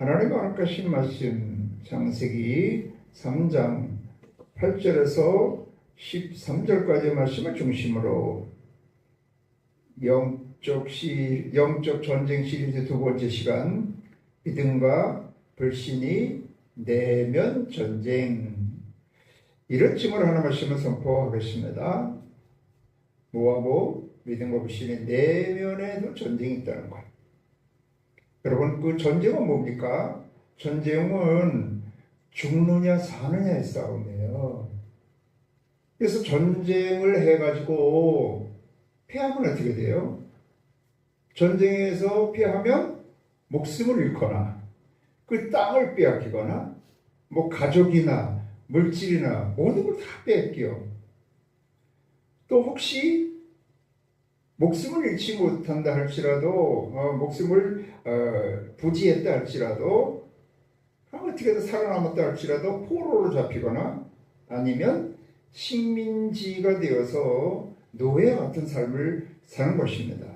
하나님의 허락하신 말씀 창세기 3장 8절에서 13절까지의 말씀을 중심으로 영적 전쟁 시리즈 두 번째 시간, 믿음과 불신이 내면 전쟁, 이런 제목으로 하나 말씀을 선포하겠습니다. 모하고 믿음과 불신의 내면에도 전쟁이 있다는 것. 여러분, 그 전쟁은 뭡니까? 전쟁은 죽느냐 사느냐의 싸움이에요. 그래서 전쟁을 해가지고 패하면 어떻게 돼요? 전쟁에서 패하면 목숨을 잃거나 그 땅을 빼앗기거나 뭐 가족이나 물질이나 모든 걸 다 뺏겨. 또 혹시 목숨을 잃지 못한다 할지라도 목숨을 부지했다 할지라도 어떻게든 살아남았다 할지라도 포로로 잡히거나 아니면 식민지가 되어서 노예 같은 삶을 사는 것입니다.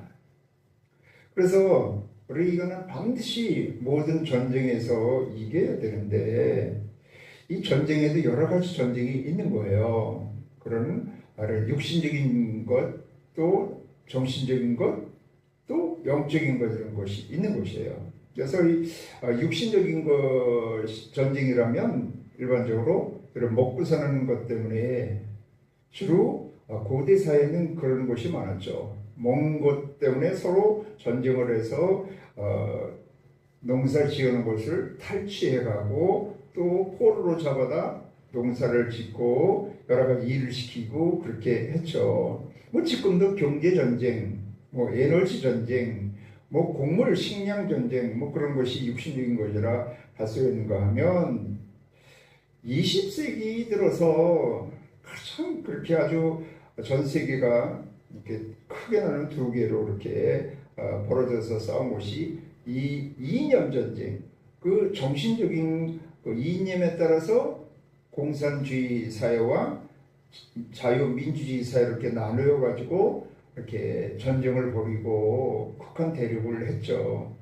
그래서 우리가 반드시 모든 전쟁에서 이겨야 되는데 이 전쟁에도 여러 가지 전쟁이 있는 거예요. 그런 육신적인 것, 또 정신적인 것, 또 영적인 것, 이런 것이 있는 것이에요. 그래서 이 육신적인 것 전쟁이라면 일반적으로 이런 먹고 사는 것 때문에 주로 고대 사회는 그런 것이 많았죠. 먹는 것 때문에 서로 전쟁을 해서 농사를 지어놓은 것을 탈취해가고 또 포로로 잡아다 농사를 짓고 여러 가지 일을 시키고 그렇게 했죠. 뭐 지금도 경제 전쟁, 뭐 에너지 전쟁, 뭐 곡물 식량 전쟁, 뭐 그런 것이 육신적인 것이라 할 수 있는가 하면 20세기 들어서 가장 그렇게 아주 전 세계가 이렇게 크게 나는 두 개로 이렇게 벌어져서 싸운 것이 이 이념 전쟁, 그 정신적인 그 이념에 따라서 공산주의 사회와 자유민주주의 사회를 이렇게 나누어 가지고 이렇게 전쟁을 벌이고 극한 대립을 했죠.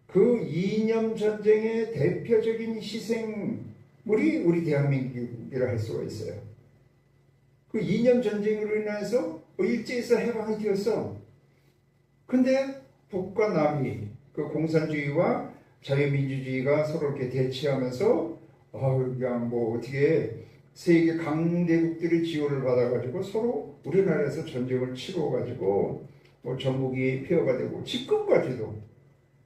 그 이념 전쟁의 대표적인 희생물이 우리 대한민국이라 할 수가 있어요. 그 이념 전쟁으로 인해서 일제에서 해방이 되었어. 근데 북과 남이 그 공산주의와 자유민주주의가 서로 이렇게 대치하면서 그냥 뭐 어떻게 세계 강대국들의 지원을 받아가지고 서로 우리나라에서 전쟁을 치러가지고 뭐 전국이 폐허가 되고 지금까지도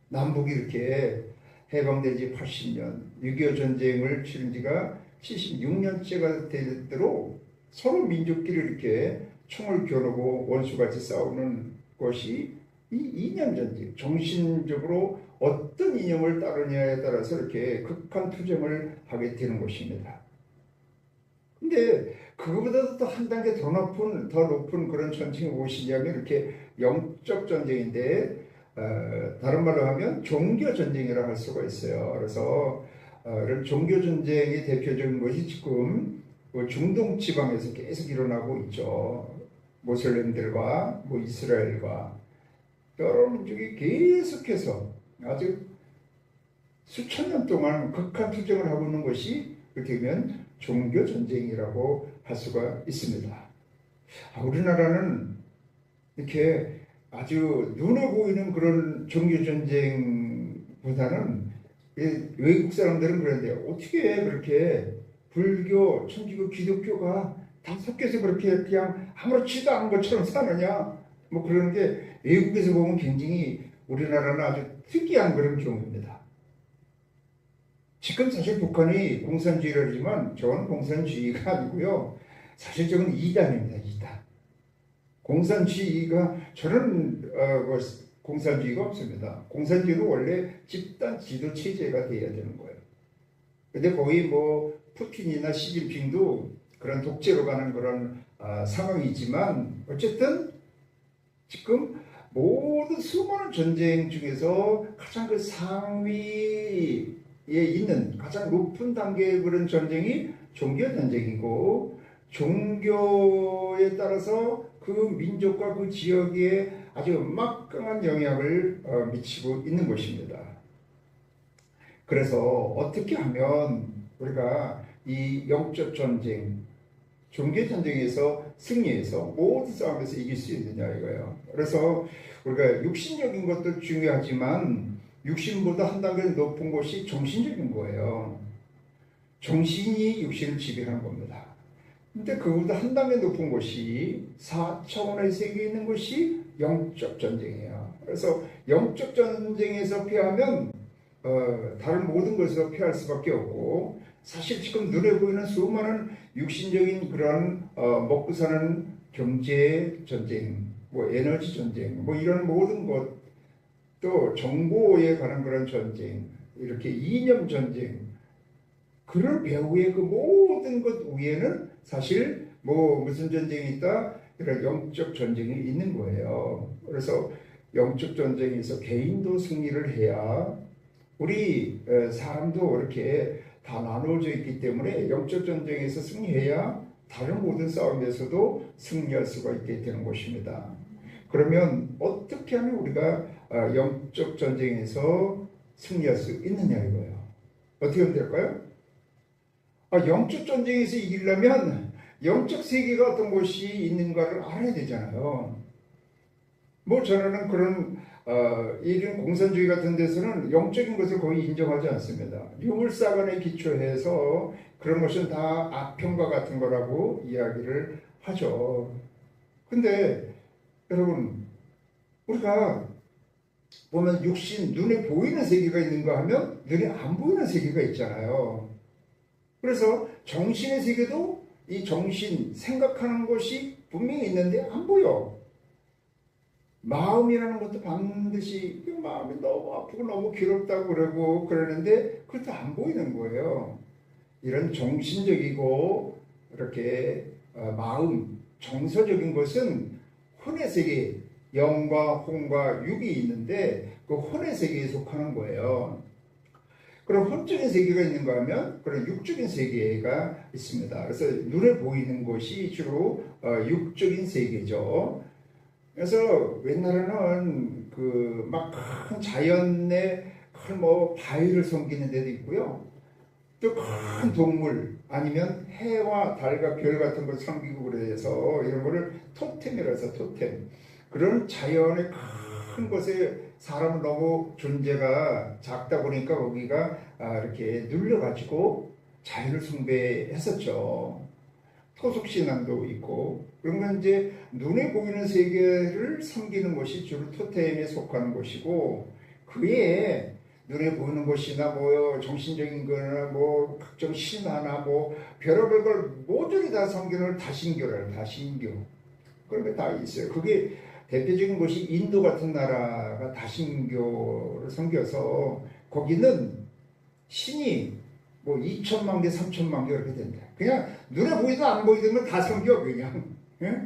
남북이 이렇게 해방된 지 80년, 6.25 전쟁을 치른 지가 76년째가 되도록 서로 민족끼리 이렇게 총을 겨누고 원수같이 싸우는 것이 이 이념 전쟁, 정신적으로 어떤 이념을 따르냐에 따라서 이렇게 극한 투쟁을 하게 되는 것입니다. 근데 그거보다도 또 한 단계 더 높은 그런 전쟁이 무엇이냐면 이렇게 영적 전쟁인데 다른 말로 하면 종교 전쟁이라고 할 수가 있어요. 그래서 이런 종교 전쟁의 대표적인 것이 지금 중동 지방에서 계속 일어나고 있죠. 모슬렘들과 뭐 이스라엘과 여러 민족이 계속해서 아주 수천 년 동안 극한 투쟁을 하고 있는 것이 어떻게 보면 종교 전쟁이라고 할 수가 있습니다. 우리나라는 이렇게 아주 눈에 보이는 그런 종교 전쟁보다는 외국 사람들은 그런데 어떻게 그렇게 불교, 천주교, 기독교가 다 섞여서 그렇게 그냥 아무렇지도 않은 것처럼 사느냐, 뭐 그런 게 외국에서 보면 굉장히 우리나라는 아주 특이한 그런 경우입니다. 지금 사실 북한이 공산주의라 그러지만 저는 공산주의가 아니고요. 사실 저는 이단입니다. 이단. 공산주의가 저는 공산주의가 없습니다. 공산주의는 원래 집단 지도 체제가 돼야 되는 거예요. 근데 거의 뭐 푸틴이나 시진핑도 그런 독재로 가는 그런 상황이지만 어쨌든 지금 모든 수많은 전쟁 중에서 가장 그 상위에 있는 가장 높은 단계의 그런 전쟁이 종교 전쟁이고, 종교에 따라서 그 민족과 그 지역에 아주 막강한 영향을 미치고 있는 것입니다. 그래서 어떻게 하면 우리가 이 영적 전쟁, 종교 전쟁에서 승리해서 모든 싸움에서 이길 수 있느냐 이거예요. 그래서 우리가 육신적인 것도 중요하지만 육신보다 한 단계 높은 것이 정신적인 거예요. 정신이 육신을 지배하는 겁니다. 근데 그보다 한 단계 높은 것이 4차원의 세계에 있는 것이 영적 전쟁이에요. 그래서 영적 전쟁에서 패하면 다른 모든 것에서 패할 수밖에 없고, 사실 지금 눈에 보이는 수많은 육신적인 그런 먹고 사는 경제 전쟁, 뭐 에너지 전쟁, 뭐 이런 모든 것, 또 정보에 관한 그런 전쟁, 이렇게 이념 전쟁, 그런 배후의 그 모든 것 위에는 사실 뭐 무슨 전쟁이 있다? 이런 영적 전쟁이 있는 거예요. 그래서 영적 전쟁에서 개인도 승리를 해야 우리 사람도 이렇게 다 나누어져 있기 때문에 영적 전쟁에서 승리해야 다른 모든 싸움에서도 승리할 수가 있게 되는 것입니다. 그러면 어떻게 하면 우리가 영적 전쟁에서 승리할 수 있느냐 이거예요. 어떻게 하면 될까요? 영적 전쟁에서 이기려면 영적 세계가 어떤 것이 있는가를 알아야 되잖아요. 뭐 저는 그런 이런 공산주의 같은 데서는 영적인 것을 거의 인정하지 않습니다. 유물사관에 기초해서 그런 것은 다 악평과 같은 거라고 이야기를 하죠. 근데 여러분, 우리가 보면 육신, 눈에 보이는 세계가 있는가 하면 눈에 안 보이는 세계가 있잖아요. 그래서 정신의 세계도 이 정신, 생각하는 것이 분명히 있는데 안 보여. 마음이라는 것도 반드시 마음이 너무 아프고 너무 괴롭다고 그러는데 그것도 안 보이는 거예요. 이런 정신적이고 이렇게 마음, 정서적인 것은 혼의 세계, 영과 혼과 육이 있는데 그 혼의 세계에 속하는 거예요. 그럼 혼적인 세계가 있는가 하면 그런 육적인 세계가 있습니다. 그래서 눈에 보이는 것이 주로 육적인 세계죠. 그래서 옛날에는 그 막 큰 자연의 큰 뭐 바위를 섬기는 데도 있고요. 또 큰 동물 아니면 해와 달과 별 같은 걸 섬기고 그래서 이런 거를 토템이라 해서 토템. 그런 자연의 큰 곳에 사람은 너무 존재가 작다 보니까 거기가 이렇게 눌려가지고 자연을 숭배했었죠. 토속신앙도 있고, 그러면 이제 눈에 보이는 세계를 섬기는 것이 주로 토템에 속하는 것이고, 그에 눈에 보이는 것이나 뭐 정신적인 거나 뭐 각종 신화나 뭐 별의별 걸 모조리 다 섬기는 걸 다신교라요. 다신교. 그런 게 다 있어요. 그게 대표적인 것이 인도 같은 나라가 다신교를 섬겨서 거기는 신이 뭐 2천만 개, 3천만 개 이렇게 된다. 그냥 눈에 보이든 안 보이든 건 다 섬겨 그냥. 예?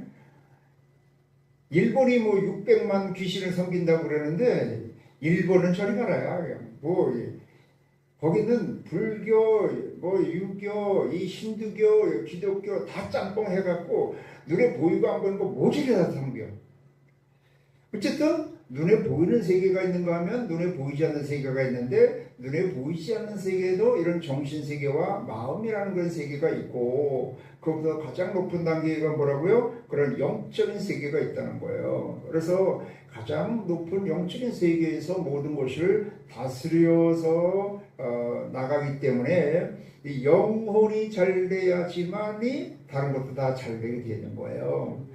일본이 뭐 600만 귀신을 섬긴다고 그러는데 일본은 저리 가라야. 그냥 뭐 거기는 불교, 뭐 유교, 이 힌두교, 기독교 다 짬뽕 해갖고 눈에 보이고 안 보이는 거 모조리 다 섬겨. 어쨌든 눈에 보이는 세계가 있는가 하면 눈에 보이지 않는 세계가 있는데, 눈에 보이지 않는 세계에도 이런 정신세계와 마음이라는 그런 세계가 있고, 그보다 가장 높은 단계가 뭐라고요? 그런 영적인 세계가 있다는 거예요. 그래서 가장 높은 영적인 세계에서 모든 것을 다스려서 나가기 때문에 이 영혼이 잘 돼야지만이 다른 것도 다 잘 되게 되는 거예요.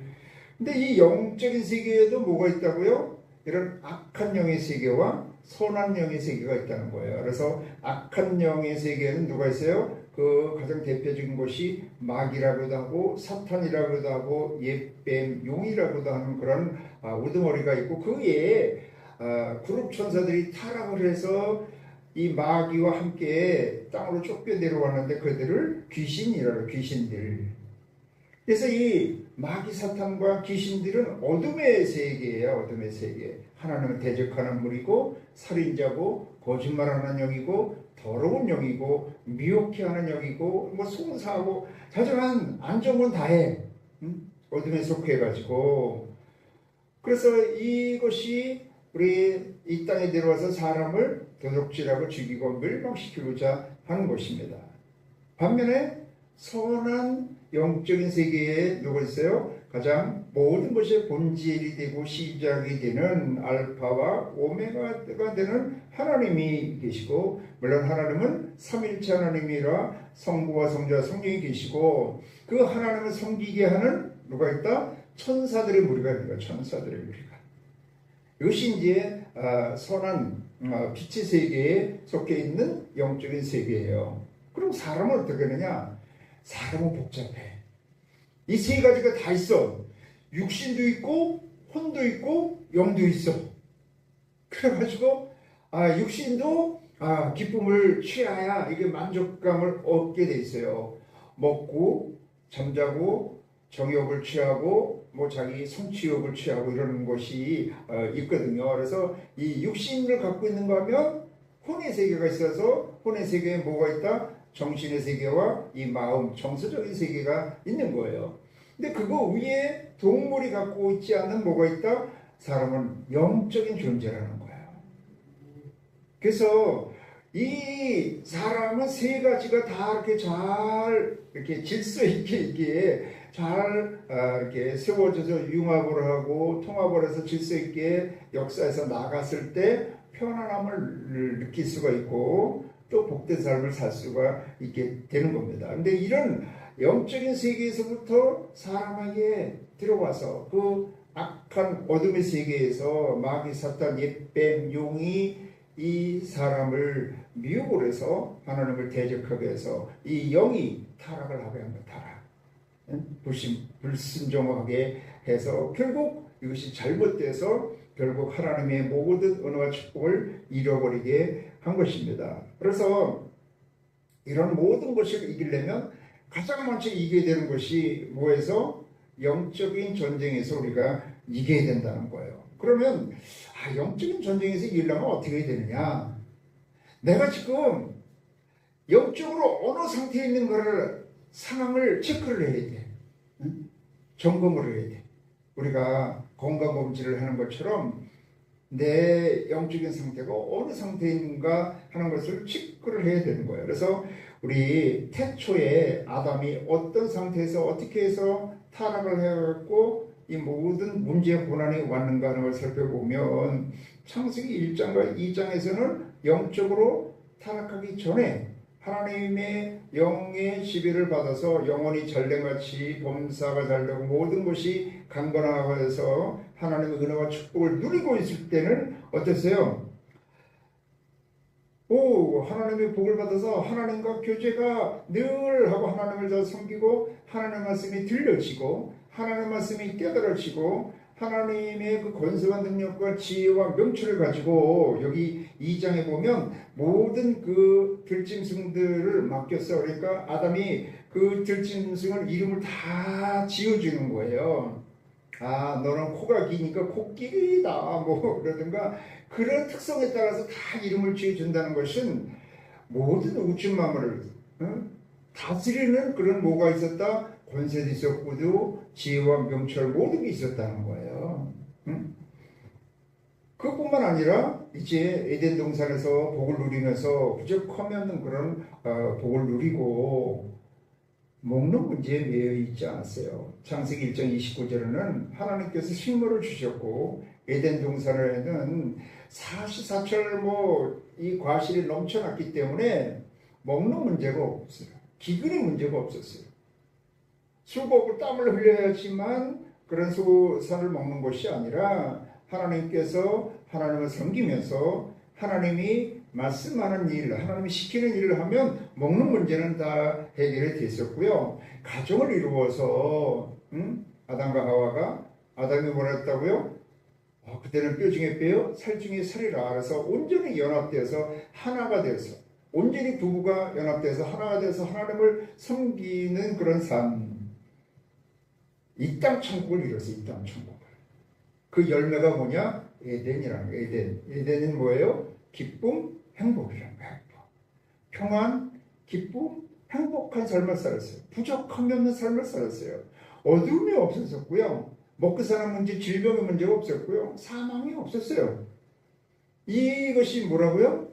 근데 이 영적인 세계에도 뭐가 있다고요? 이런 악한 영의 세계와 선한 영의 세계가 있다는 거예요. 그래서 악한 영의 세계에는 누가 있어요? 그 가장 대표적인 것이 마귀라고도 하고 사탄이라고도 하고 옛뱀, 용이라고도 하는 그런 우두머리가 있고, 그 외에 그룹 천사들이 타락을 해서 이 마귀와 함께 땅으로 쫓겨 내려왔는데 그들을 귀신이라고, 귀신들. 그래서 이 마귀 사탄과 귀신들은 어둠의 세계예요. 어둠의 세계. 하나님은 대적하는 물이고 살인자고 거짓말하는 영이고 더러운 영이고 미혹해 하는 영이고 뭐 송사하고 하지만 안 좋은 건 다 해. 어둠에 속해가지고. 그래서 이것이 우리 이 땅에 내려와서 사람을 도둑질하고 죽이고 멸망시키고자 하는 것입니다. 반면에 선한 영적인 세계에 누가 있어요? 가장 모든 것의 본질이 되고 시작이 되는 알파와 오메가가 되는 하나님이 계시고, 물론 하나님은 삼일체 하나님이라 성부와 성자와 성령이 계시고, 그 하나님을 섬기게 하는 누가 있다? 천사들의 무리가 있는 거예요. 천사들의 무리가. 이것이 이제 선한 빛의 세계에 속해 있는 영적인 세계예요. 그럼 사람은 어떻게 하느냐? 사람은 복잡해. 이 세 가지가 다 있어. 육신도 있고 혼도 있고 영도 있어. 그래가지고 육신도 기쁨을 취해야 이게 만족감을 얻게 돼 있어요. 먹고 잠자고 정욕을 취하고 뭐 자기 성취욕을 취하고 이러는 것이 있거든요. 그래서 이 육신을 갖고 있는 거 하면 혼의 세계가 있어서 혼의 세계에 뭐가 있다? 정신의 세계와 이 마음, 정서적인 세계가 있는 거예요. 근데 그거 위에 동물이 갖고 있지 않은 뭐가 있다? 사람은 영적인 존재라는 거예요. 그래서 이 사람은 세 가지가 다 이렇게 잘 이렇게 질서 있게 이게 잘 이렇게 세워져서 융합을 하고 통합을 해서 질서 있게 역사에서 나갔을 때 편안함을 느낄 수가 있고 또 복된 삶을 살 수가 있게 되는 겁니다. 근데 이런 영적인 세계에서부터 사람에게 들어와서 그 악한 어둠의 세계에서 마귀, 사탄, 옛뱀, 용이 이 사람을 미혹을 해서 하나님을 대적하게 해서 이 영이 타락을 하게 합니다. 타락. 불순종하게 해서 결국 이것이 잘못돼서 결국 하나님의 모든 은혜와 축복을 잃어버리게 한 것입니다. 그래서 이런 모든 것을 이기려면 가장 먼저 이겨야 되는 것이 뭐에서? 영적인 전쟁에서 우리가 이겨야 된다는 거예요. 그러면 영적인 전쟁에서 이기려면 어떻게 해야 되느냐? 내가 지금 영적으로 어느 상태에 있는 거를 상황을 체크를 해야 돼. 응? 점검을 해야 돼. 우리가 건강검진을 하는 것처럼 내 영적인 상태가 어느 상태에 있는가 하는 것을 체크를 해야 되는 거예요. 그래서 우리 태초에 아담이 어떤 상태에서 어떻게 해서 타락을 해갖고 이 모든 문제의 고난이 왔는가 하는 걸 살펴보면 창세기 1장과 2장에서는 영적으로 타락하기 전에 하나님의 영의 지배를 받아서 영혼이 잘됨같이 범사가 잘되고 모든 것이 강건하여서 하나님의 은혜와 축복을 누리고 있을 때는 어땠어요? 하나님의 복을 받아서 하나님과 교제가 늘 하고 하나님을 더 섬기고 하나님의 말씀이 들려지고 하나님의 말씀이 깨달아지고 하나님의 그 권세와 능력과 지혜와 명철을 가지고 여기 2장에 보면 모든 그 들짐승들을 맡겼어. 그러니까 아담이 그 들짐승을 이름을 다 지어주는 거예요. 너는 코가 기니까 코끼리다 뭐 그러든가 그런 특성에 따라서 다 이름을 지어준다는 것은 모든 우주 만물을 다스리는 그런 뭐가 있었다? 권세도 있었고 지혜와 명철 모든 게 있었다는 거예요. 그뿐만 아니라 이제 에덴 동산에서 복을 누리면서 부족하면 그런 복을 누리고 먹는 문제에 매여 있지 않았어요. 창세기 1장 29절에는 하나님께서 식물을 주셨고 에덴 동산에는 사시사철 이 과실이 넘쳐났기 때문에 먹는 문제가 없어요. 기근의 문제가 없었어요. 수고하고 땀을 흘려야지만 그런 산을 먹는 것이 아니라 하나님께서 하나님을 섬기면서 하나님이 말씀하는 일, 하나님이 시키는 일을 하면 먹는 문제는 다 해결이 됐었고요. 가정을 이루어서 아담과 하와가 아담이 뭐랬다고요? 그때는 뼈 중에 뼈요, 살 중에 살이라. 그래서 온전히 연합되어서 하나가 되어서 온전히 부부가 연합돼서 하나가 돼서 하나님을 섬기는 그런 삶. 이 땅 천국을 이뤘어요. 이 땅 천국을. 그 열매가 뭐냐? 에덴이라는 거예요. 에덴은 뭐예요? 기쁨, 행복이라는 거예요. 평안, 기쁨, 행복한 삶을 살았어요. 부족함이 없는 삶을 살았어요. 어둠이 없었고요. 먹고 사는 문제, 질병의 문제가 없었고요. 사망이 없었어요. 이것이 뭐라고요?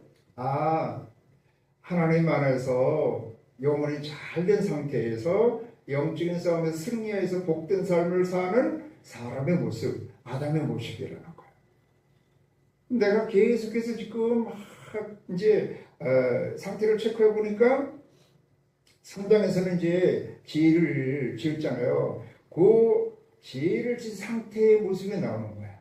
하나님 안에서 영혼이 잘된 상태에서 영적인 싸움에서 승리해서 복된 삶을 사는 사람의 모습, 아담의 모습이라는 거예요. 내가 계속해서 지금 이제 상태를 체크해 보니까 3장에서는 이제 죄를 지었잖아요. 그 죄를 지은 상태의 모습이 나오는 거야.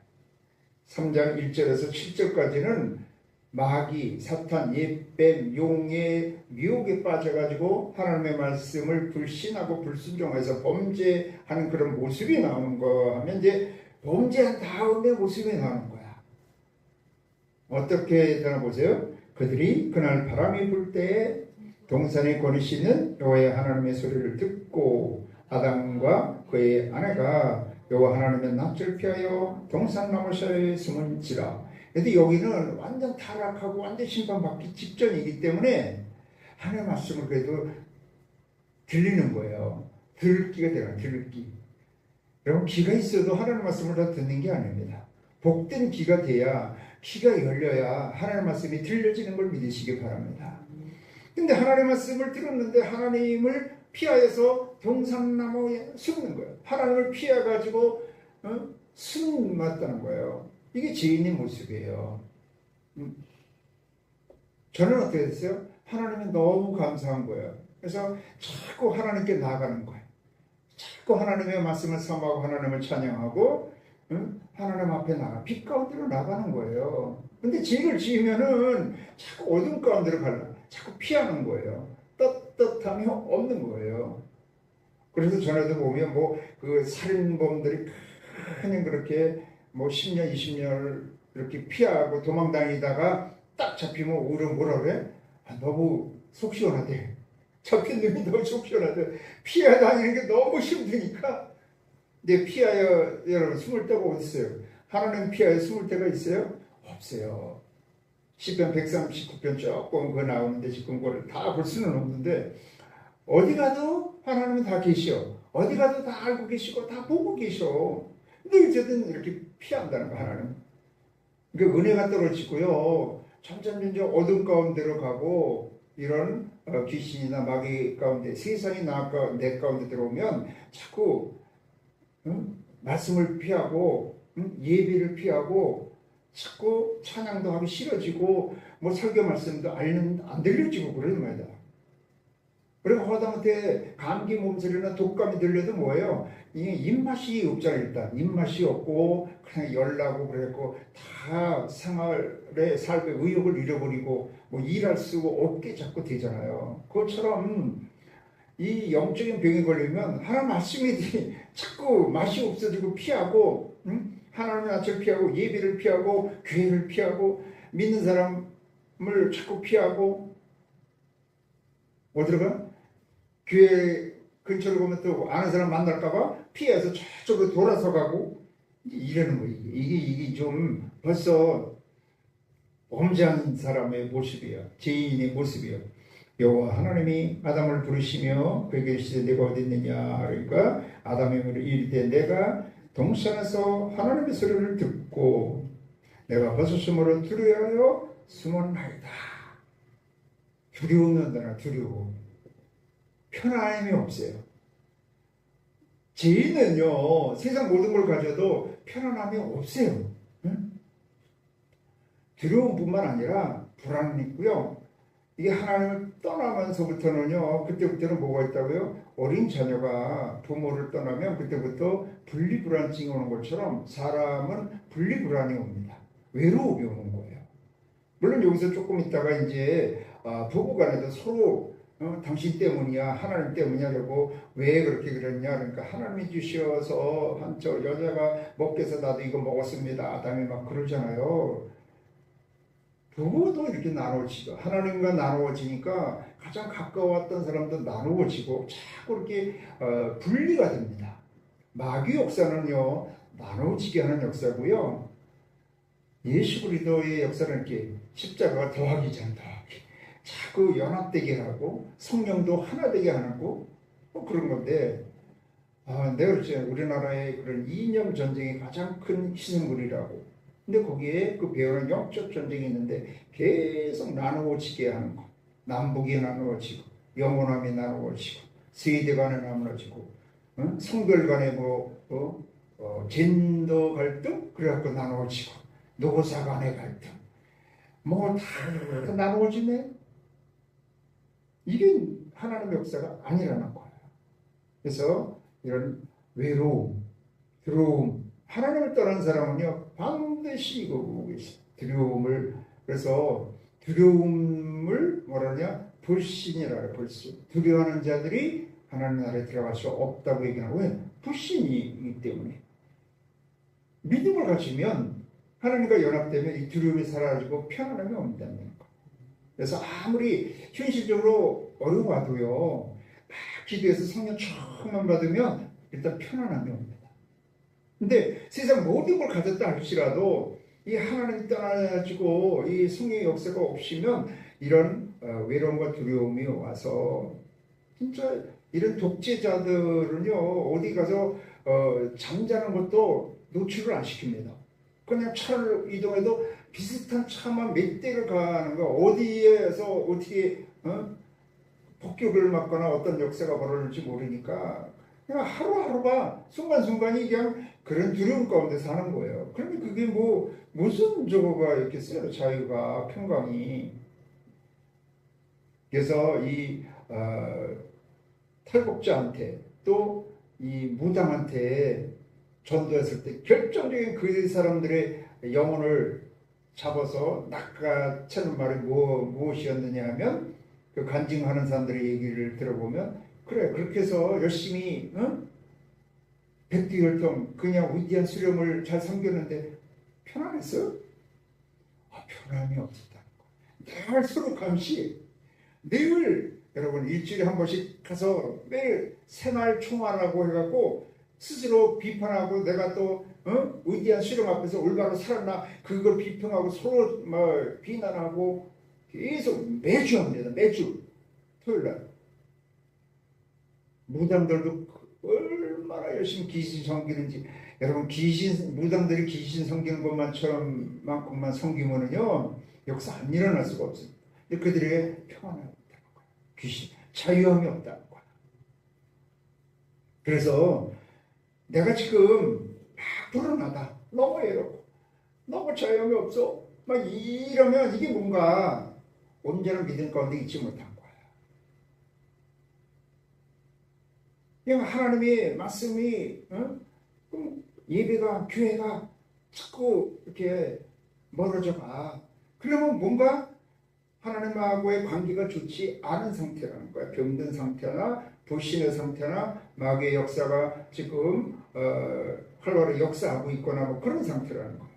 3장 1절에서 7절까지는 마귀, 사탄, 옛뱀, 용의 미혹에 빠져가지고 하나님의 말씀을 불신하고 불순종해서 범죄하는 그런 모습이 나오는 거 하면 이제 범죄한 다음에 모습이 나오는 거야. 어떻게 되나 보세요. 그들이 그날 바람이 불 때에 동산에 거니시는 여호와 하나님의 소리를 듣고 아담과 그의 아내가 여호와 하나님의 낯을 피하여 동산나무 사이에 숨은지라. 근데 여기는 완전 타락하고 완전 심판받기 직전이기 때문에 하나님의 말씀을 그래도 들리는 거예요. 들을 기가 되나, 들을 기. 여러분, 귀가 있어도 하나님의 말씀을 다 듣는 게 아닙니다. 복된 귀가 돼야, 귀가 열려야 하나님의 말씀이 들려지는 걸 믿으시기 바랍니다. 근데 하나님의 말씀을 들었는데 하나님을 피하여서 동산나무에 숨는 거예요. 하나님을 피해가지고 숨었다는 거예요. 이게 죄인의 모습이에요. 저는 어떻게 됐어요? 하나님이 너무 감사한 거예요. 그래서 자꾸 하나님께 나아가는 거예요. 자꾸 하나님의 말씀을 삼하고 하나님을 찬양하고 하나님 앞에 빛 가운데로 나가는 거예요. 근데 죄를 지으면은 자꾸 어둠 가운데로 가려. 자꾸 피하는 거예요. 떳떳함이 없는 거예요. 그래서 전에도 보면 그 살인범들이 그냥 그렇게 10년, 20년을 이렇게 피하고 도망다니다가 딱 잡히면 오히려 뭐라 그래? 너무 속 시원하대. 잡힌 놈이 너무 속 시원하대. 피해 다니는 게 너무 힘드니까. 근데 피하여 여러분 숨을 데가 어디 있어요? 하나님 피하여 숨을 데가 있어요? 없어요. 시편 139편 조금 그거 나오는데 지금 그걸 다 볼 수는 없는데 어디 가도 하나님은 다 계시오. 어디 가도 다 알고 계시고 다 보고 계셔. 근데 어쨌든 이렇게 피한다는 거 하나님. 그러니까 은혜가 떨어지고요. 점점 어둠 가운데로 가고 이런 귀신이나 마귀 가운데 세상이 내 가운데 들어오면 자꾸 말씀을 피하고 예배를 피하고 자꾸 찬양도 하기 싫어지고 설교 말씀도 안 들려지고 그러는 말이다. 그리고 하다못해 감기 몸살이나 독감이 들려도 뭐예요? 이게 입맛이 없잖아요. 일단 입맛이 없고 그냥 열나고 그랬고 다 생활의 삶의 의욕을 잃어버리고 일할 수가 없게 자꾸 되잖아요. 그것처럼 이 영적인 병에 걸리면 하나님 말씀이 자꾸 맛이 없어지고 피하고 하나님의 낯을 피하고 예배를 피하고 교회를 피하고 믿는 사람을 자꾸 피하고 어디로 가? 교회 근처로 가면 또 아는 사람 만날까봐 피해서 저쪽으로 돌아서 가고 이러는 거예요. 이게 좀 벌써 범죄한 사람의 모습이에요. 죄인의 모습이에요. 여호와 하나님이 아담을 부르시며 그에게 이르시되 내가 어디 있느냐. 그러니까 아담의 물을 이르되 내가 동산에서 하나님의 소리를 듣고 내가 벗었으므로 두려워하여 숨었나이다. 두려움이란다. 두려움. 편안함이 없어요. 죄인은요 세상 모든 걸 가져도 편안함이 없어요. 두려움뿐만 아니라 불안이 있고요. 이게 하나님을 떠나면서부터는요, 그때부터는 뭐가 있다고요? 어린 자녀가 부모를 떠나면 그때부터 분리불안증이 오는 것처럼 사람은 분리불안이 옵니다. 외로움이 오는 거예요. 물론 여기서 조금 있다가 이제 부부간에도 서로 당신 때문이야, 하나님 때문이냐라고 왜 그렇게 그랬냐, 그러니까 하나님이 주셔서 저 여자가 먹게 해서 나도 이거 먹었습니다. 아담이 막 그러잖아요. 부부도 이렇게 나눠지고 하나님과 나누어지니까 가장 가까웠던 사람도 나누어지고 자꾸 이렇게 분리가 됩니다. 마귀 역사는요 나눠지게 하는 역사고요. 예수 그리스도의 역사는 이렇게 십자가가 더하기 전 더하기 자꾸 연합되게 하고 성령도 하나 되게 하고 그런 건데 내가 그랬죠. 우리나라의 그런 이념 전쟁의 가장 큰 희생물이라고. 근데 거기에 그 배우는 영적 전쟁이 있는데 계속 나누어지게 하는 거. 남북이 나누어지고 영혼함이 나누어지고 세대 간에 나누어지고 성별 간에 젠더 갈등 그래갖고 나누어지고 노사 간의 갈등 뭐 다 나누어지네. 이게 하나님의 역사가 아니라는 거예요. 그래서 이런 외로움, 두려움, 하나님을 떠난 사람은요 반드시 이거 보고 계셔. 두려움을, 그래서 두려움을 뭐라냐, 불신이라 해요. 불신. 두려워하는 자들이 하나님 나라에 들어갈 수 없다고 얘기하고, 왜? 불신이기 때문에. 믿음을 가지면 하나님과 연합되면 이 두려움이 사라지고 편안함이 온다는 거. 그래서 아무리 현실적으로 어려워도요, 막 기도해서 성령 처음만 받으면 일단 편안함이 옵니다. 근데 세상 모든 걸 가졌다 할지라도 이 하나님이 떠나가지고 이 성령의 역사가 없으면 이런 외로움과 두려움이 와서 진짜 이런 독재자들은요 어디 가서 잠자는 것도 노출을 안 시킵니다. 그냥 차를 이동해도 비슷한 차만 몇 대를 가는 거, 어디에서 어떻게 폭격을 맞거나 어떤 역사가 벌어질지 모르니까 그냥 하루하루가 순간순간이 그냥 그런 두려움 가운데 사는 거예요. 그러면 그게 무슨 저거가 있겠어요? 자유가, 평강이. 그래서 이 탈북자한테 또 이 무당한테 전도했을 때 결정적인 그 사람들의 영혼을 잡아서 낚아채는 말이 무엇이었느냐 하면, 그 간증하는 사람들의 얘기를 들어보면 그래, 그렇게 해서 열심히 백두혈통 그냥 위대한 수령을 잘 섬겼는데 편안했어요? 편함이 없었다는 거. 늘 서로 감시, 늘 여러분 일주일에 한 번씩 가서 매일 새날 총알하고 해갖고 스스로 비판하고, 내가 또 위대한 수령 앞에서 올바로 살았나 그걸 비평하고 서로 비난하고 계속 매주 합니다. 매주 토요일날. 무당들도 얼마나 열심히 귀신 섬기는지. 여러분, 무당들이 귀신 섬기는 것만큼만 섬기면은요 역사 안 일어날 수가 없습니다. 근데 그들에게 평안이 없다는 거예요. 귀신 자유함이 없다는 거예요. 그래서 내가 지금 막 불안하다, 너무 외롭고 너무 자유함이 없어, 막 이러면 이게 뭔가 온전한 믿음 가운데 있지 못한 거야. 그냥 하나님의 말씀이 예배가, 교회가 자꾸 이렇게 멀어져 가. 그러면 뭔가 하나님하고의 관계가 좋지 않은 상태라는 거야. 병든 상태나 불신의 상태나 마귀의 역사가 지금 활발히 역사하고 있거나 그런 상태라는 거야.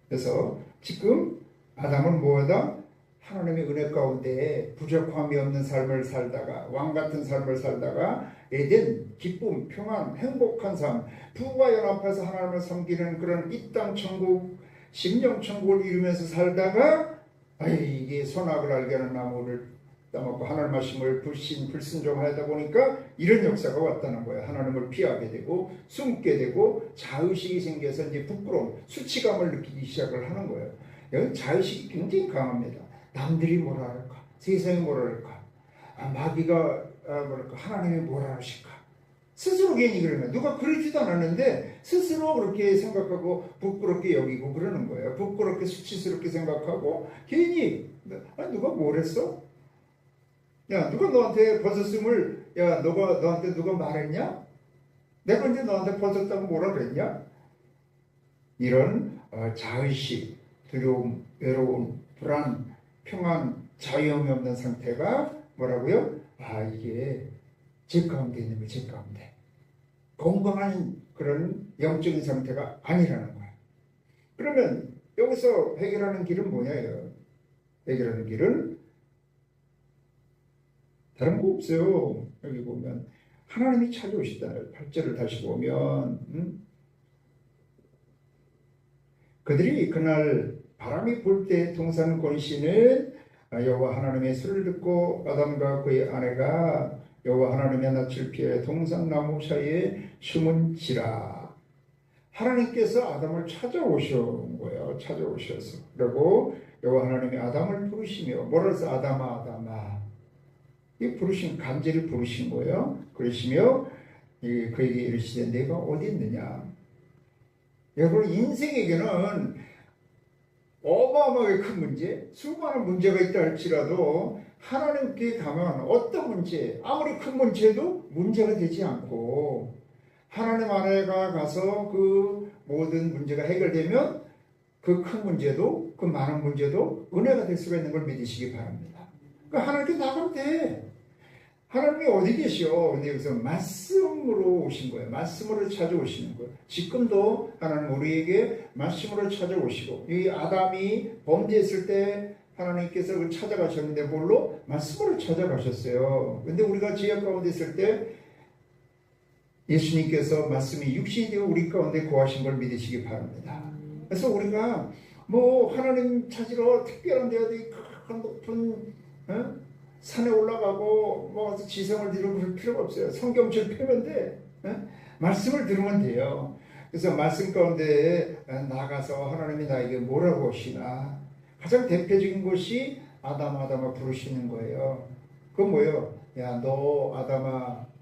그래서 지금 아담은 뭐하다? 하나님의 은혜 가운데 부족함이 없는 삶을 살다가, 왕 같은 삶을 살다가 에덴, 기쁨, 평안, 행복한 삶, 부부가 연합해서 하나님을 섬기는 그런 이 땅 천국, 심령 천국을 이루면서 살다가 이게 선악을 알게 하는 나무를 따먹고 하나님 말씀을 불순종하다 보니까 이런 역사가 왔다는 거예요. 하나님을 피하게 되고 숨게 되고 자의식이 생겨서 이제 부끄러움, 수치감을 느끼기 시작을 하는 거예요. 여기 자의식이 굉장히 강합니다. 남들이 뭐라 할까? 세상이 뭐라 할까? 마귀가 뭐랄까? 하나님이 뭐라 하실까? 스스로 괜히 그러면, 누가 그러지도 않았는데 스스로 그렇게 생각하고 부끄럽게 여기고 그러는 거예요. 부끄럽게 수치스럽게 생각하고 괜히 누가 뭘 했어? 야, 누가 너한테 벗었음을, 야, 너한테 누가 말했냐? 내가 언제 너한테 벗었다고 뭐라 그랬냐? 이런 자의식, 두려움, 외로움, 불안, 평안, 자유함이 없는 상태가 뭐라고요? 이게 제 가운데 있는 거예요. 제 가운데. 건강한 그런 영적인 상태가 아니라는 거예요. 그러면 여기서 해결하는 길은 뭐냐요? 해결하는 길은 다른 거 없어요. 여기 보면 하나님이 찾아오시잖아요. 8절을 다시 보면 그들이 그날 바람이 불 때 동산 권신은 여호와 하나님의 소리를 듣고 아담과 그의 아내가 여호와 하나님의 낯을 피해 동산나무 사이에 숨은지라. 하나님께서 아담을 찾아오신 거예요. 찾아오셔서 그리고 여호와 하나님이 아담을 부르시며 뭐라 해서 아담아 아담아 이 부르신 간절히 부르신 거예요. 그러시며 그에게 이르시되 내가 어디 있느냐. 여러분 인생에게는 어마어마하게 큰 문제, 수많은 문제가 있다 할지라도 하나님께 가면 어떤 문제, 아무리 큰 문제도 문제가 되지 않고 하나님 안에가 가서 그 모든 문제가 해결되면 그 큰 문제도 그 많은 문제도 은혜가 될 수가 있는 걸 믿으시기 바랍니다. 그러니까 하나님께 나가면 돼. 하나님이 어디 계시오? 근데 여기서 말씀으로 오신 거예요. 말씀으로 찾아오시는 거예요. 지금도 하나님 우리에게 말씀으로 찾아오시고 이 아담이 범죄했을 때 하나님께서 그걸 찾아가셨는데 뭘로? 말씀으로 찾아가셨어요. 근데 우리가 죄악 가운데 있을 때 예수님께서 말씀이 육신이 되어 우리 가운데 거하신 걸 믿으시기 바랍니다. 그래서 우리가 뭐 하나님 찾으러 특별한 데가 큰 높은 산에 올라가고 뭐 지성을 들으면 그럴 필요가 없어요. 성경책 펴면 돼. 말씀을 들으면 돼요. 그래서 말씀 가운데 나가서 하나님이 나에게 뭐라고 하시나 가장 대표적인 것이 아담아 부르시는 거예요. 그건 뭐예요? 야 너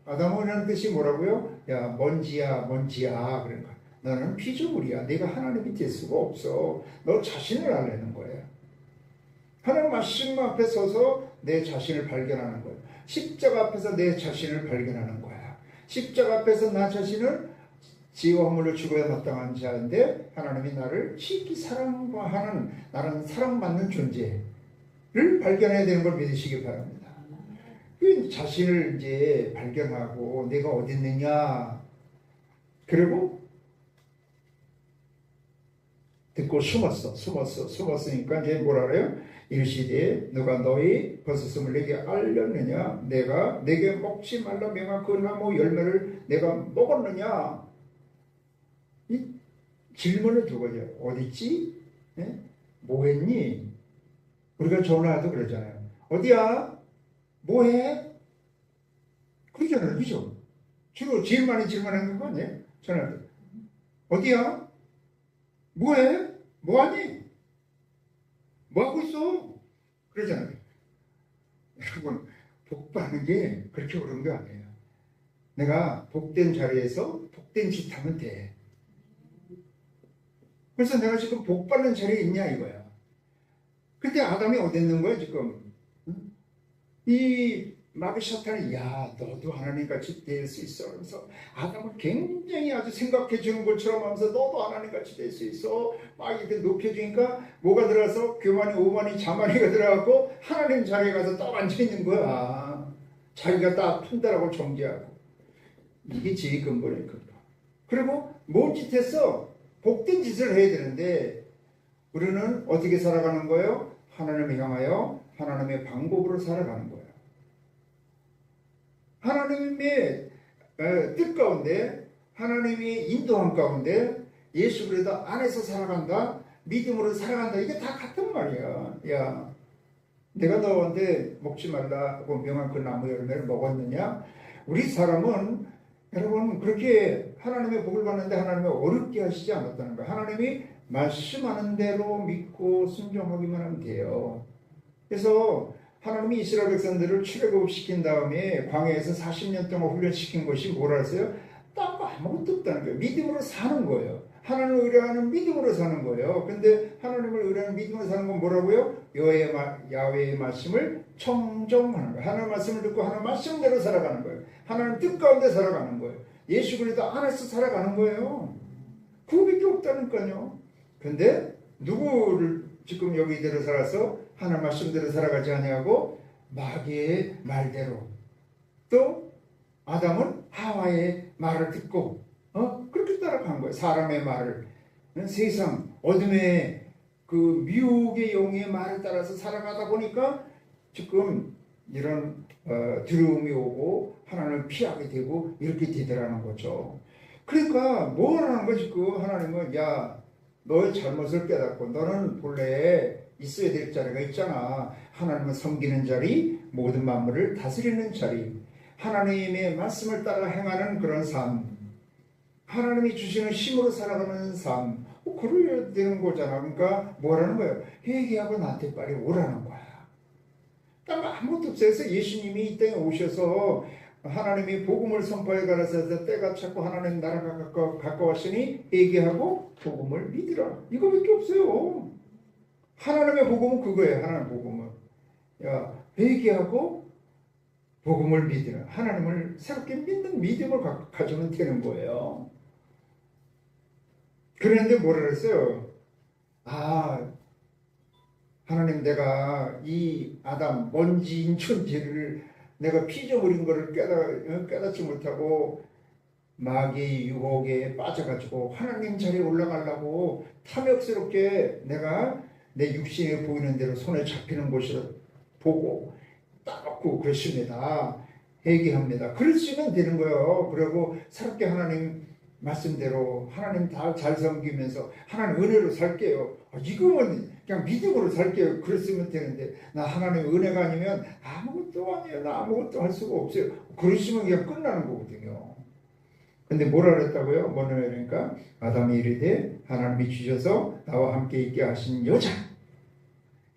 아담아라는 뜻이 뭐라고요? 야 먼지야 그런 거. 너는 피조물이야. 네가 하나님이 될 수가 없어. 너 자신을 알려는 거예요. 하나님 말씀 앞에 서서 내 자신을 발견하는 거예요. 십자가 앞에서 내 자신을 발견하는 거야. 십자가 앞에서 나 자신을 지와 허물로 죽어야 마땅한 자인데 하나님이 나를 깊이 사랑하는 나는 사랑받는 존재를 발견해야 되는 걸 믿으시기 바랍니다. 그 자신을 이제 발견하고 내가 어디 있느냐 그리고 듣고 숨었으니까 이제 뭐라 그래요? 이르시되 누가 너희 벗었음을 내게 알렸느냐? 내가 내게 먹지 말라 명한 그 나무 열매를 내가 먹었느냐? 이 질문을 두고요. 어딨지? 뭐했니? 우리가 전화도 그러잖아요. 어디야? 뭐해? 그러잖아요. 그죠? 주로 제일 많이 질문하는 거 아니에요? 전화도. 어디야? 뭐해? 뭐하니? 뭐하고 있어? 그러잖아요. 여러분 복받는 게 그렇게 어려운 게 아니에요. 내가 복된 자리에서 복된 짓 하면 돼. 그래서 내가 지금 복받는 자리에 있냐 이거야. 근데 아담이 어디 있는 거야 지금? 이 마귀 사탄이 야 너도 하나님같이 될 수 있어. 그래서 아담을 굉장히 아주 생각해 주는 것처럼 하면서 너도 하나님같이 될 수 있어. 막 이렇게 높여주니까 뭐가 들어가서 교만이 오만이 자만이가 들어가고 하나님 자리에 가서 딱 앉아있는 거야. 자기가 딱 푼다라고 정죄하고. 이게 제일 근본의 근본. 그리고 뭔 짓 했어? 복된 짓을 해야 되는데 우리는 어떻게 살아가는 거예요? 하나님을 향하여 하나님의 방법으로 살아가는 거예요. 하나님의 뜻 가운데 하나님의 인도함 가운데 예수 그리스도 안에서 살아간다. 믿음으로 살아간다. 이게 다 같은 말이야. 야 내가 너한테 먹지 말라고 명한 그 나무 열매를 먹었느냐? 우리 사람은 여러분 그렇게 하나님의 복을 받는데 하나님이 어렵게 하시지 않았다는 거예요. 하나님이 말씀하는 대로 믿고 순종하기만 하면 돼요. 그래서 하나님이 이스라엘 백성들을 출애굽시킨 다음에 광야에서 40년 동안 훈련시킨 것이 뭐라 했어요? 딱 아무것도 없다는 거예요. 믿음으로 사는 거예요. 하나님을 의뢰하는 믿음으로 사는 거예요. 근데 하나님을 의뢰하는 믿음으로 사는 건 뭐라고요? 야훼의 말씀을 청정하는 거예요. 하나님의 말씀을 듣고 하나님의 말씀대로 살아가는 거예요. 하나님 뜻 가운데 살아가는 거예요. 예수 그리스도 안에서 살아가는 거예요. 그거밖에 없다니까요. 근데 누구를 지금 여기 이대로 살아서 하나님 말씀대로 살아가지 아니하고 마귀의 말대로 또 아담은 하와의 말을 듣고 그렇게 따라간 거예요. 사람의 말을 세상 어둠의 그 미혹의 영의 말을 따라서 살아가다 보니까 지금 이런 두려움이 오고 하나님을 피하게 되고 이렇게 되더라는 거죠. 그러니까 뭘 하는 거지? 그 하나님은 야 너의 잘못을 깨닫고 너는 본래 있어야 될 자리가 있잖아. 하나님을 섬기는 자리, 모든 만물을 다스리는 자리, 하나님의 말씀을 따라 행하는 그런 삶, 하나님이 주시는 힘으로 살아가는 삶, 그래야 되는 거잖아. 그러니까 뭐라는 거예요? 회개하고 나한테 빨리 오라는 거야. 딱 아무것도 없어요. 그래서 예수님이 이 땅에 오셔서 하나님이 복음을 선포해 가라사대 때가 찼고 하나님 나라가 가까웠으니 회개하고 복음을 믿으라. 이거밖에 없어요. 하나님의 복음은 그거예요. 하나님의 복음은. 야, 회개하고 복음을 믿으라. 하나님을 새롭게 믿는 믿음을 가지면 되는 거예요. 그런데 뭐라 그랬어요? 하나님, 내가 이 아담 먼지인 존재를 내가 피조물인 것을 깨닫지 못하고 마귀의 유혹에 빠져가지고 하나님 자리에 올라가려고 탐욕스럽게 내가 내 육신에 보이는 대로 손에 잡히는 곳을 보고 따먹고 그랬습니다. 회개합니다. 그러시면 되는 거예요. 그리고 새롭게 하나님 말씀대로 하나님 다 잘 섬기면서 하나님 은혜로 살게요. 이거는 그냥 믿음으로 살게요. 그랬으면 되는데 나 하나님 은혜가 아니면 아무것도 아니에요. 나 아무것도 할 수가 없어요. 그러시면 그냥 끝나는 거거든요. 근데 뭐라 그랬다고요? 뭐냐 그러니까 아담이 이르되 하나님이 주셔서 나와 함께 있게 하신 여자,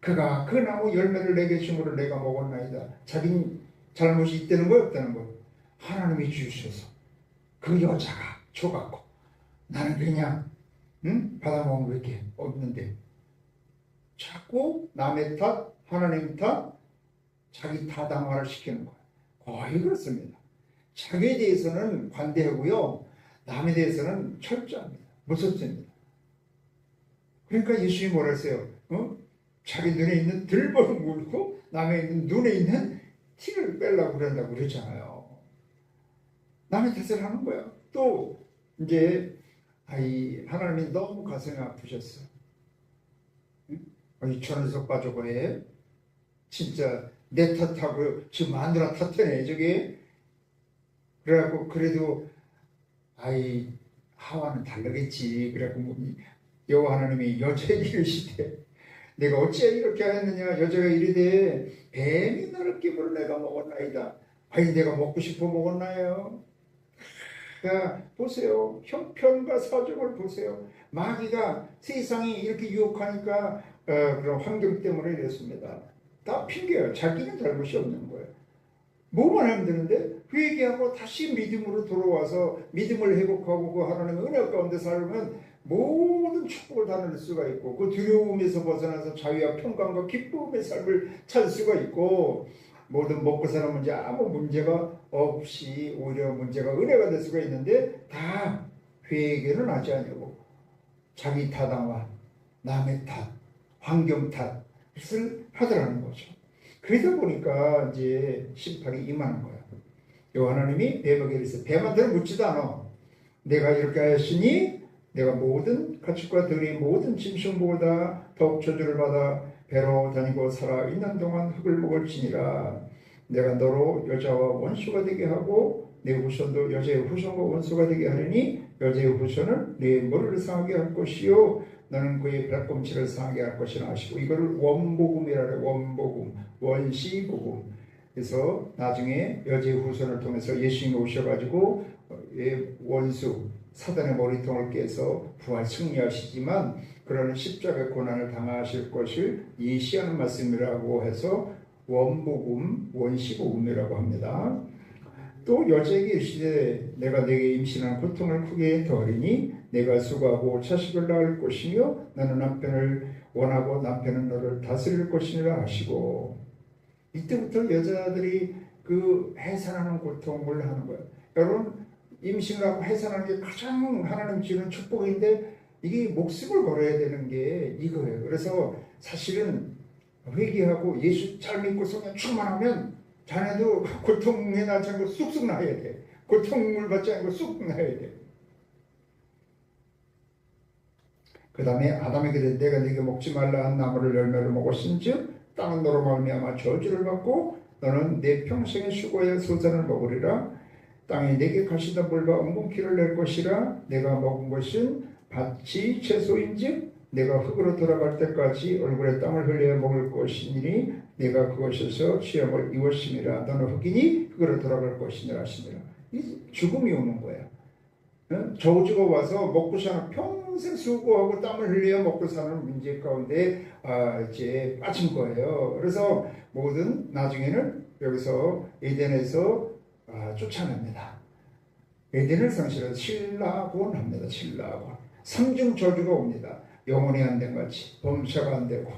그가 그 나무 열매를 내게 준 것을 내가 먹었나이다. 자기 잘못이 있다는 거 없다는 거. 하나님이 주셔서 그 여자가 줘갖고 나는 그냥 받아먹은 거 이렇게 없는데 자꾸 남의 탓, 하나님 탓, 자기 타당화를 시키는 거예요. 거의 그렇습니다. 자기에 대해서는 관대하고요, 남에 대해서는 철저합니다. 무섭습니다. 그러니까 예수님이 뭐라 했어요? 자기 눈에 있는 들보를 물고 남의 있는 눈에 있는 티를 빼려고 그런다고 그러잖아요. 남의 탓을 하는 거예요. 또 이제 하나님이 너무 가슴이 아프셨어요. 저 녀석 빠져고 해. 진짜 내 탓하고 지금 마누라 탓하네 저게. 그래갖고 그래도 하와는 다르겠지. 그래갖고 여호와 하나님이 여자에게 이르시되 내가 어찌 이렇게 하였느냐. 여자가 이르되 뱀이 나를 깨물어 내가 먹었나이다. 내가 먹고 싶어 먹었나요? 보세요. 형편과 사정을 보세요. 마귀가 세상이 이렇게 유혹하니까 그런 환경 때문에 이랬습니다. 다 핑계예요. 자기는 잘못이 없는 거예요. 뭐만 하면 되는데 회개하고 다시 믿음으로 돌아와서 믿음을 회복하고 그 하나님의 은혜 가운데 살면 모든 축복을 다 누릴 수가 있고 그 두려움에서 벗어나서 자유와 평강과 기쁨의 삶을 찾을 수가 있고 모든 먹고 사는 문제 아무 문제가 없이 오히려 문제가 은혜가 될 수가 있는데 다 회개는 하지 않냐고 자기 타당화, 남의 탓, 환경 탓을 하더라는 거죠. 그러다 보니까 이제 심판이 임하는 거야. 요 하나님이 뱀에게 이르시되 뱀한테는 묻지도 않아. 내가 이렇게 하였으니 내가 모든 가축과 들의 모든 짐승보다 더욱 저주를 받아 배로 다니고 살아 있는 동안 흙을 먹을지니라. 내가 너로 여자와 원수가 되게 하고 내 후손도 여자의 후손과 원수가 되게 하리니 여자의 후손은 내 머리를 상하게 할 것이요 너는 그의 발꿈치를 상하게 할 것이라 하시고 이거를 원복음이라 그래요. 원복음, 원시복음. 그래서 나중에 여자의 후손을 통해서 예수님이 오셔가지고 원수 사단의 머리통을 깨서 부활 승리하시지만 그러는 십자가의 고난을 당하실 것을 예시하는 말씀이라고 해서 원복음, 원시복음이라고 합니다. 또 여자에게 이르시되 내가 내게 임신한 고통을 크게 더하리니 내가 수고하고 자식을 낳을 것이며 나는 남편을 원하고 남편은 너를 다스릴 것이니라 하시고 이때부터 여자들이 그 해산하는 고통을 하는 거예요. 여러분 임신을 하고 해산하는 게 가장 하나님 주는 축복인데 이게 목숨을 걸어야 되는 게 이거예요. 그래서 사실은 회개하고 예수 잘 믿고 성령 충만하면 자네도 고통에 나지 않고 쑥쑥 나야 돼. 고통을 받지 않고 쑥 나야 돼. 그 다음에 아담에게 내가 네게 먹지 말라 한 나무를 열매를 먹었은즉 땅은 너로 말미암아 저주를 받고 너는 내 평생의 수고의 소산을 먹으리라. 땅이 내게 가시던 물과 엉겅퀴를 낼 것이라. 내가 먹은 것은 밭이 채소인즉 내가 흙으로 돌아갈 때까지 얼굴에 땀을 흘려 먹을 것이니 내가 그것에서 시험을 이었음이라. 너는 흙이니 흙으로 돌아갈 것이니라 하시니라. 이 죽음이 오는 거야. 저주가 와서 먹고 사는 평생 수고하고 땀을 흘려 먹고 사는 문제 가운데 이제 빠진 거예요. 그래서 모든 나중에는 여기서 에덴에서 쫓아냅니다. 에덴을 상실해서 신라곤 합니다. 신라곤. 삼중 저주가 옵니다. 영혼이 안 된 같이 범사가 안 되고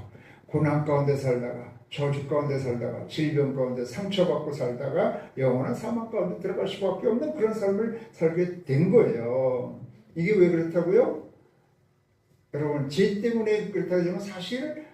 고난 가운데 살다가 저주 가운데 살다가 질병 가운데 상처받고 살다가 영원한 사망 가운데 들어갈 수밖에 없는 그런 삶을 살게 된 거예요. 이게 왜 그렇다고요? 여러분, 죄 때문에 그렇다고 하지만 사실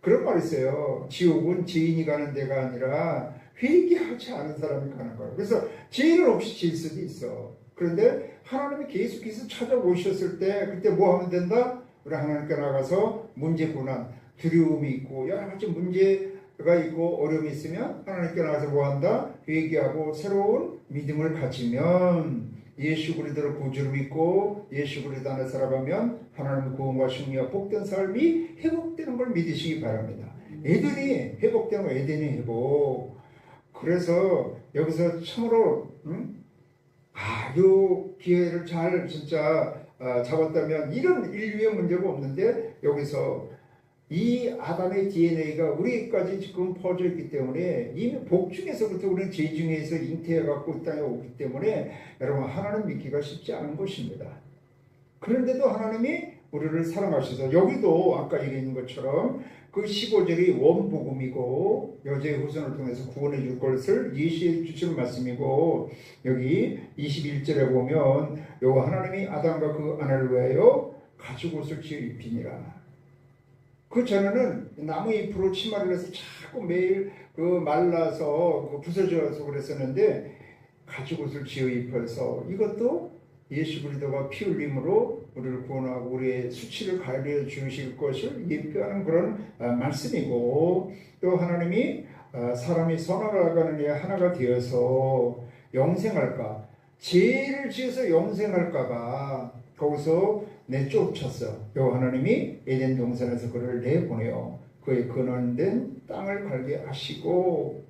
그런 말이 있어요. 지옥은 죄인이 가는 데가 아니라 회개하지 않은 사람이 가는 거예요. 그래서 죄는 없이 질 수도 있어. 그런데 하나님이 계속해서 찾아오셨을 때 그때 뭐 하면 된다? 우리 하나님께 나가서 문제, 고난, 두려움이 있고 여러 가지 문제가 있고 어려움이 있으면 하나님께 나가서 뭐 한다? 회개하고 새로운 믿음을 가지면 예수 그리스도를 구주로 믿고 예수 그리스도 안에 살아가면 하나님의 구원과 승리와 복된 삶이 회복되는 걸 믿으시기 바랍니다. 에덴이 회복되는 거, 에덴이 회복. 그래서 여기서 참으로 이 기회를 잘 진짜 잡았다면 이런 인류의 문제가 없는데 여기서 이 아담의 DNA가 우리까지 지금 퍼져 있기 때문에 이미 복 중에서부터 우리는 죄 중에서 잉태해갖고 이 땅에 오기 때문에 여러분 하나님 믿기가 쉽지 않은 것입니다. 그런데도 하나님이 우리를 사랑하셔서 여기도 아까 얘기한 것처럼 그 15절이 원복음이고 여자의 후손을 통해서 구원해 줄 것을 예시해 주시는 말씀이고 여기 21절에 보면 요 하나님이 아담과 그 아내를 위하여 가죽옷을 지어 입히니라. 그 전에는 나무 잎으로 치마를 해서 자꾸 매일 그 말라서 부서져서 그랬었는데 가죽옷을 지어 입혀서 이것도 예수 그리스도가 피 흘림으로 우리를 구원하고 우리의 수치를 가려 주실 것을 예표하는 그런 말씀이고 또 하나님이 사람이 선악을 하는 에 하나가 되어서 영생할까 죄를 지어서 영생할까봐 거기서 내쫓았어. 요 하나님이 에덴 동산에서 그를 내보내요. 그의 근원된 땅을 갈게 하시고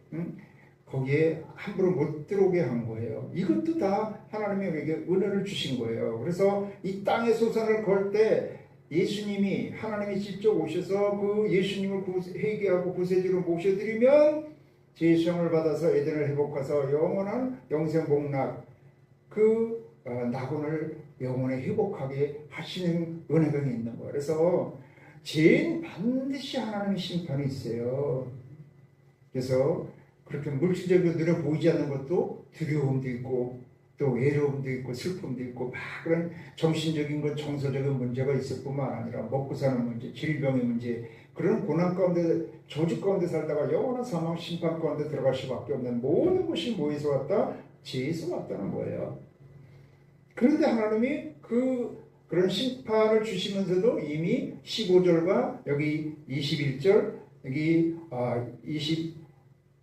거기에 함부로 못 들어오게 한 거예요. 이것도 다 하나님이 우리에게 은혜를 주신 거예요. 그래서 이 땅의 소산을 걸 때 예수님이 하나님이 직접 오셔서 그 예수님을 회개하고 구세주로 모셔드리면 죄성을 받아서 에덴을 회복해서 영원한 영생 복락 그 낙원을 영원히 회복하게 하시는 은혜가 있는 거예요. 그래서 죄는 반드시 하나님의 심판이 있어요. 그래서 그렇게 물질적으로 눈에 보이지 않는 것도 두려움도 있고 또 외로움도 있고 슬픔도 있고 막 그런 정신적인 것 정서적인 문제가 있을 뿐만 아니라 먹고 사는 문제, 질병의 문제 그런 고난 가운데 저주 가운데 살다가 영원한 사망 심판 가운데 들어갈 수밖에 없는 모든 것이 뭐에서 왔다? 죄에서 왔다는 거예요. 그런데 하나님이 그런 심판을 주시면서도 이미 15절과 여기 21절 여기 22절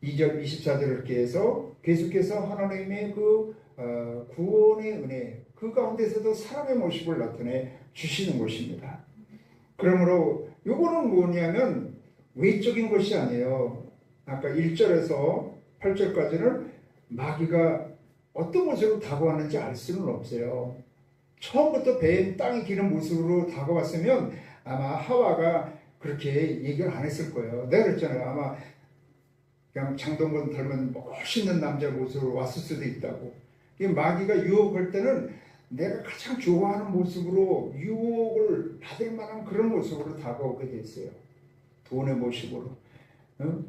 24절을 이렇게 해서 계속해서 하나님의 그 구원의 은혜 그 가운데서도 사람의 모습을 나타내 주시는 것입니다. 그러므로 이거는 뭐냐면 외적인 것이 아니에요. 아까 1절에서 8절까지는 마귀가 어떤 모습으로 다가왔는지 알 수는 없어요. 처음부터 뱀 땅에 기는 모습으로 다가왔으면 아마 하와가 그렇게 얘기를 안 했을 거예요. 내가 그랬잖아요. 아마 그냥 장동건 닮은 멋있는 남자 모습으로 왔을 수도 있다고. 마귀가 유혹할 때는 내가 가장 좋아하는 모습으로 유혹을 받을 만한 그런 모습으로 다가오게 돼 있어요. 돈의 모습으로,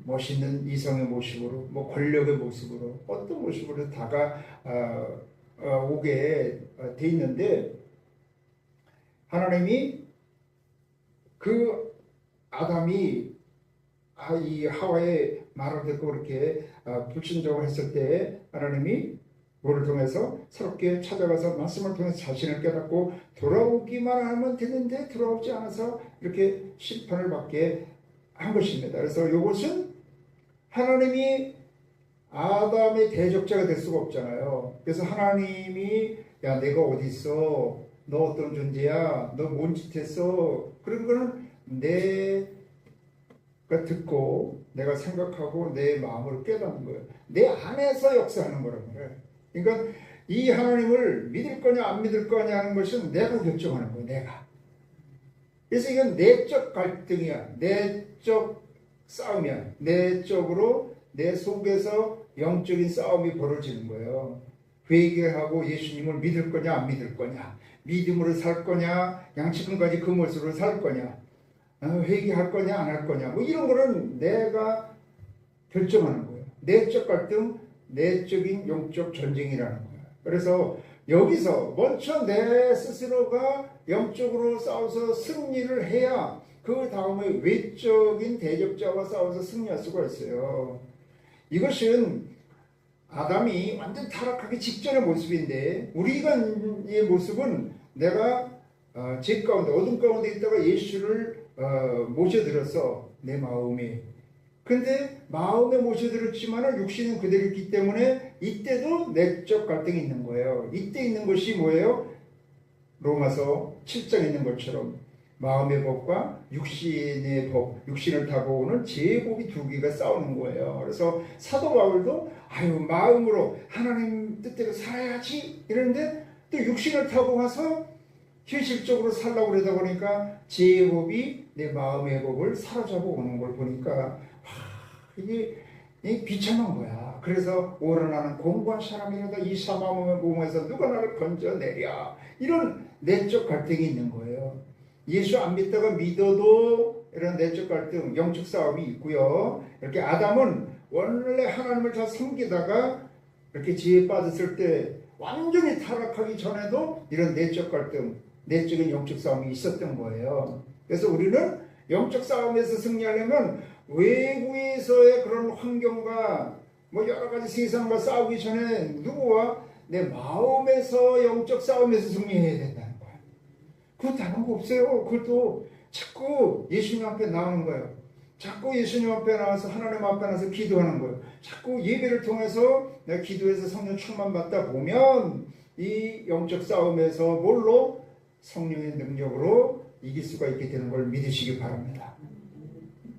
멋있는 이성의 모습으로, 뭐 권력의 모습으로, 어떤 모습으로 다가오게 돼 있는데 하나님이 그 아담이 이 하와의 말을 듣고 그렇게 불순종을 했을 때 하나님이 뭐를 통해서 새롭게 찾아가서 말씀을 통해서 자신을 깨닫고 돌아오기만 하면 되는데 돌아오지 않아서 이렇게 심판을 받게 한 것입니다. 그래서 이것은 하나님이 아담의 대적자가 될 수가 없잖아요. 그래서 하나님이 야 내가 어디 있어? 너 어떤 존재야? 너 뭔 짓 했어? 그런 거는 내가 듣고 내가 생각하고 내 마음을 깨닫는 거예요. 내 안에서 역사하는 거란 말이에요. 그러니까 이 하나님을 믿을 거냐 안 믿을 거냐 하는 것은 내가 결정하는 거야. 내가. 그래서 이건 내적 갈등이야. 내적 싸움이야. 내적으로 내 속에서 영적인 싸움이 벌어지는 거예요. 회개하고 예수님을 믿을 거냐 안 믿을 거냐, 믿음으로 살 거냐 양치금까지 그 모습으로 살 거냐, 회개할 거냐 안 할 거냐, 뭐 이런 거는 내가 결정하는 거예요. 내적 갈등, 내적인 영적 전쟁이라는 거예요. 그래서 여기서 먼저 내 스스로가 영적으로 싸워서 승리를 해야 그 다음에 외적인 대적자와 싸워서 승리할 수가 있어요. 이것은 아담이 완전 타락하기 직전의 모습인데, 우리의 모습은 내가 죄 가운데 어둠 가운데 있다가 예수를 모셔들어서 내 마음에, 근데 마음에 모셔들었지만 육신은 그대로 있기 때문에 이때도 내적 갈등이 있는 거예요. 이때 있는 것이 뭐예요? 로마서 7장에 있는 것처럼 마음의 법과 육신의 법, 육신을 타고 오는 죄의 법이 두 개가 싸우는 거예요. 그래서 사도 바울도 마음으로 하나님 뜻대로 살아야지 이러는데 또 육신을 타고 와서 현실적으로 살라고 그러다 보니까 죄의 법이 내 마음의 법을 사로잡아 오는 걸 보니까 이게 비참한 거야. 그래서 오르나는 공고한 사람이라도 이 사망의 몸에서 누가 나를 건져내랴, 이런 내적 갈등이 있는 거예요. 예수 안 믿다가 믿어도 이런 내적 갈등, 영적 싸움이 있고요. 이렇게 아담은 원래 하나님을 잘 섬기다가 이렇게 죄에 빠졌을 때 완전히 타락하기 전에도 이런 내적 갈등, 내적인 영적 싸움이 있었던 거예요. 그래서 우리는 영적 싸움에서 승리하려면 외부에서의 그런 환경과 뭐 여러 가지 세상과 싸우기 전에 누구와 내 마음에서 영적 싸움에서 승리해야 된다는 거예요. 그거 다른 거 없어요. 그것도 자꾸 예수님 앞에 나오는 거예요. 자꾸 예수님 앞에 나와서 하나님 앞에 나와서 기도하는 거예요. 자꾸 예배를 통해서 내가 기도해서 성령 충만 받다 보면 이 영적 싸움에서 뭘로? 성령의 능력으로 이길 수가 있게 되는 걸 믿으시기 바랍니다.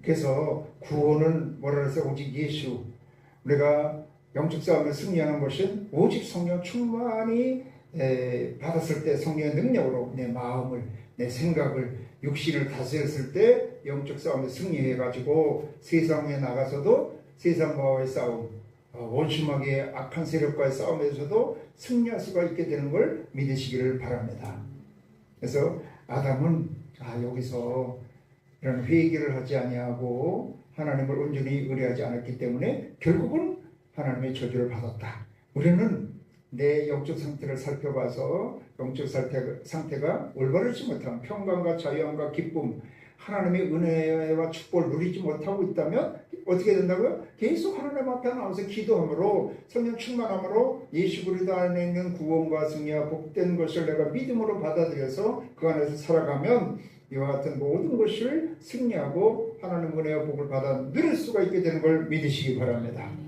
그래서 구원은 뭐라 그래서 오직 예수, 우리가 영적 싸움에 승리하는 것은 오직 성령 충만히 받았을 때 성령의 능력으로 내 마음을, 내 생각을, 육신을 다스렸을 때 영적 싸움에 승리해가지고 세상에 나가서도 세상과의 싸움, 원수마귀의 악한 세력과의 싸움에서도 승리할 수가 있게 되는 걸 믿으시기를 바랍니다. 그래서 아담은 여기서 이런 회개를 하지 아니하고 하나님을 온전히 의뢰하지 않았기 때문에 결국은 하나님의 저주를 받았다. 우리는 내 영적 상태를 살펴봐서 영적 상태가 올바르지 못한 평강과 자유함과 기쁨, 하나님의 은혜와 축복을 누리지 못하고 있다면 어떻게 된다고요? 계속 하나님 앞에 나와서 기도함으로, 성령 충만함으로 예수 그리스도 안에 있는 구원과 승리와 복된 것을 내가 믿음으로 받아들여서 그 안에서 살아가면 이와 같은 모든 것을 승리하고 하나님 은혜와 복을 받아 누릴 수가 있게 되는 걸 믿으시기 바랍니다.